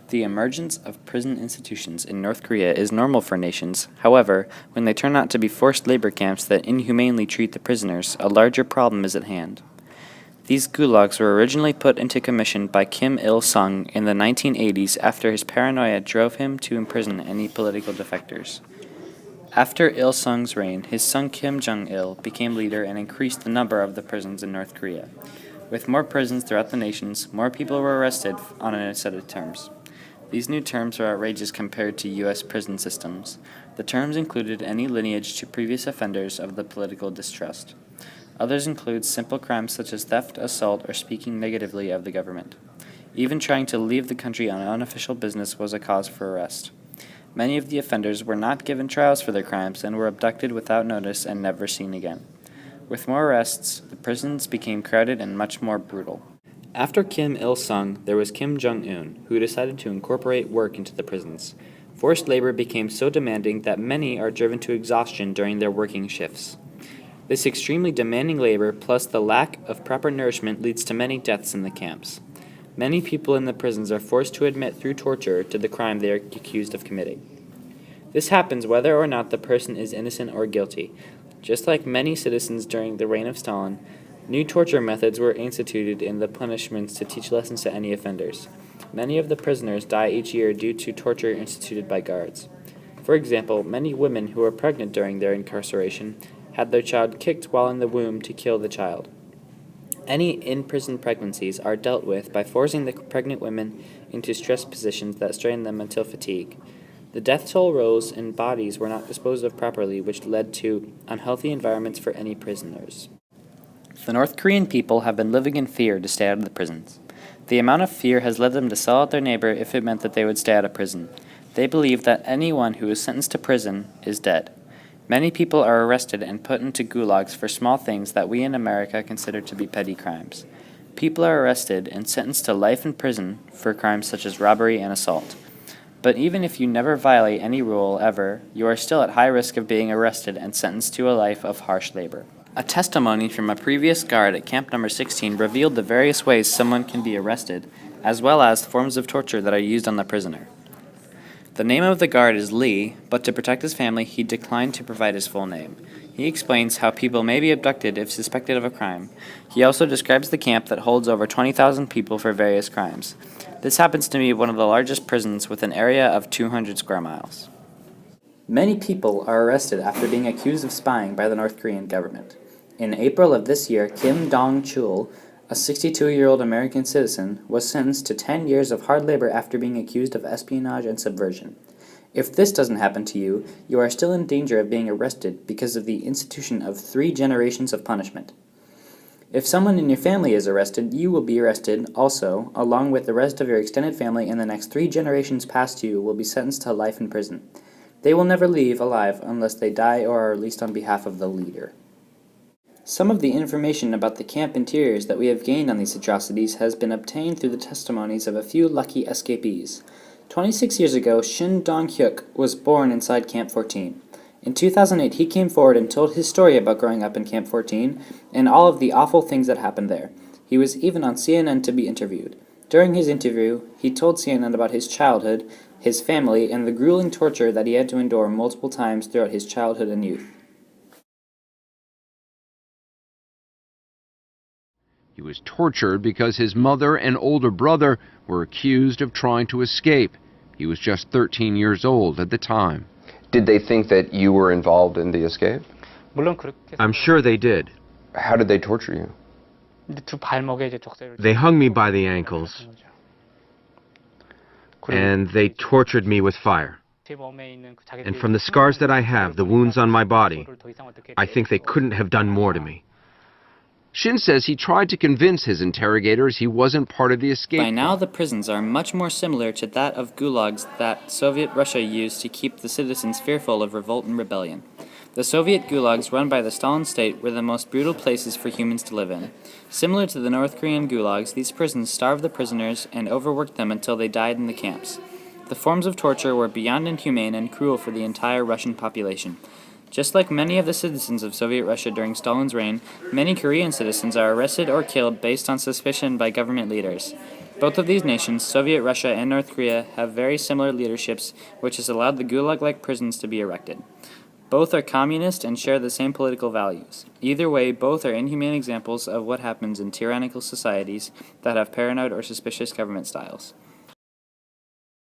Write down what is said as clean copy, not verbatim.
The emergence of prison institutions in North Korea is normal for nations. However, when they turn out to be forced labor camps that inhumanely treat the prisoners, a larger problem is at hand. These gulags were originally put into commission by Kim Il-sung in the 1980s after his paranoia drove him to imprison any political defectors. After Il-sung's reign, his son Kim Jong-il became leader and increased the number of the prisons in North Korea. With more prisons throughout the nations, more people were arrested on a set of terms. These new terms are outrageous compared to U.S. prison systems. The terms included any lineage to previous offenders of the political distrust. Others include simple crimes such as theft, assault, or speaking negatively of the government. Even trying to leave the country on unofficial business was a cause for arrest. Many of the offenders were not given trials for their crimes and were abducted without notice and never seen again. With more arrests, the prisons became crowded and much more brutal. After Kim Il-sung, there was Kim Jong-un, who decided to incorporate work into the prisons. Forced labor became so demanding that many are driven to exhaustion during their working shifts. This extremely demanding labor, plus the lack of proper nourishment, leads to many deaths in the camps. Many people in the prisons are forced to admit through torture to the crime they are accused of committing. This happens whether or not the person is innocent or guilty. Just like many citizens during the reign of Stalin, new torture methods were instituted in the punishments to teach lessons to any offenders. Many of the prisoners die each year due to torture instituted by guards. For example, many women who were pregnant during their incarceration had their child kicked while in the womb to kill the child. Any in-prison pregnancies are dealt with by forcing the pregnant women into stress positions that strain them until fatigue. The death toll rose and bodies were not disposed of properly, which led to unhealthy environments for any prisoners. The North Korean people have been living in fear to stay out of the prisons. The amount of fear has led them to sell out their neighbor if it meant that they would stay out of prison. They believe that anyone who is sentenced to prison is dead. Many people are arrested and put into gulags for small things that we in America consider to be petty crimes. People are arrested and sentenced to life in prison for crimes such as robbery and assault. But even if you never violate any rule ever, you are still at high risk of being arrested and sentenced to a life of harsh labor. A testimony from a previous guard at Camp Number 16 revealed the various ways someone can be arrested, as well as forms of torture that are used on the prisoner. The name of the guard is Lee, but to protect his family, he declined to provide his full name. He explains how people may be abducted if suspected of a crime. He also describes the camp that holds over 20,000 people for various crimes. This happens to be one of the largest prisons with an area of 200 square miles. Many people are arrested after being accused of spying by the North Korean government. In April of this year, Kim Dong-chul, a 62-year-old American citizen, was sentenced to 10 years of hard labor after being accused of espionage and subversion. If this doesn't happen to you, you are still in danger of being arrested because of the institution of 3 generations of punishment. If someone in your family is arrested, you will be arrested also, along with the rest of your extended family, and the next 3 generations past you will be sentenced to life in prison. They will never leave alive unless they die or are released on behalf of the leader. Some of the information about the camp interiors that we have gained on these atrocities has been obtained through the testimonies of a few lucky escapees. 26 years ago, Shin Dong-hyuk was born inside Camp 14. In 2008, he came forward and told his story about growing up in Camp 14 and all of the awful things that happened there. He was even on CNN to be interviewed. During his interview, he told CNN about his childhood, his family, and the grueling torture that he had to endure multiple times throughout his childhood and youth. He was tortured because his mother and older brother were accused of trying to escape. He was just 13 years old at the time. Did they think that you were involved in the escape? I'm sure they did. How did they torture you? They hung me by the ankles, and they tortured me with fire. And from the scars that I have, the wounds on my body, I think they couldn't have done more to me. Shin says he tried to convince his interrogators he wasn't part of the escape. By now, the prisons are much more similar to that of gulags that Soviet Russia used to keep the citizens fearful of revolt and rebellion. The Soviet gulags run by the Stalin state were the most brutal places for humans to live in. Similar to the North Korean gulags, these prisons starved the prisoners and overworked them until they died in the camps. The forms of torture were beyond inhumane and cruel for the entire Russian population. Just like many of the citizens of Soviet Russia during Stalin's reign, many Korean citizens are arrested or killed based on suspicion by government leaders. Both of these nations, Soviet Russia and North Korea, have very similar leaderships, which has allowed the Gulag-like prisons to be erected. Both are communist and share the same political values. Either way, both are inhumane examples of what happens in tyrannical societies that have paranoid or suspicious government styles.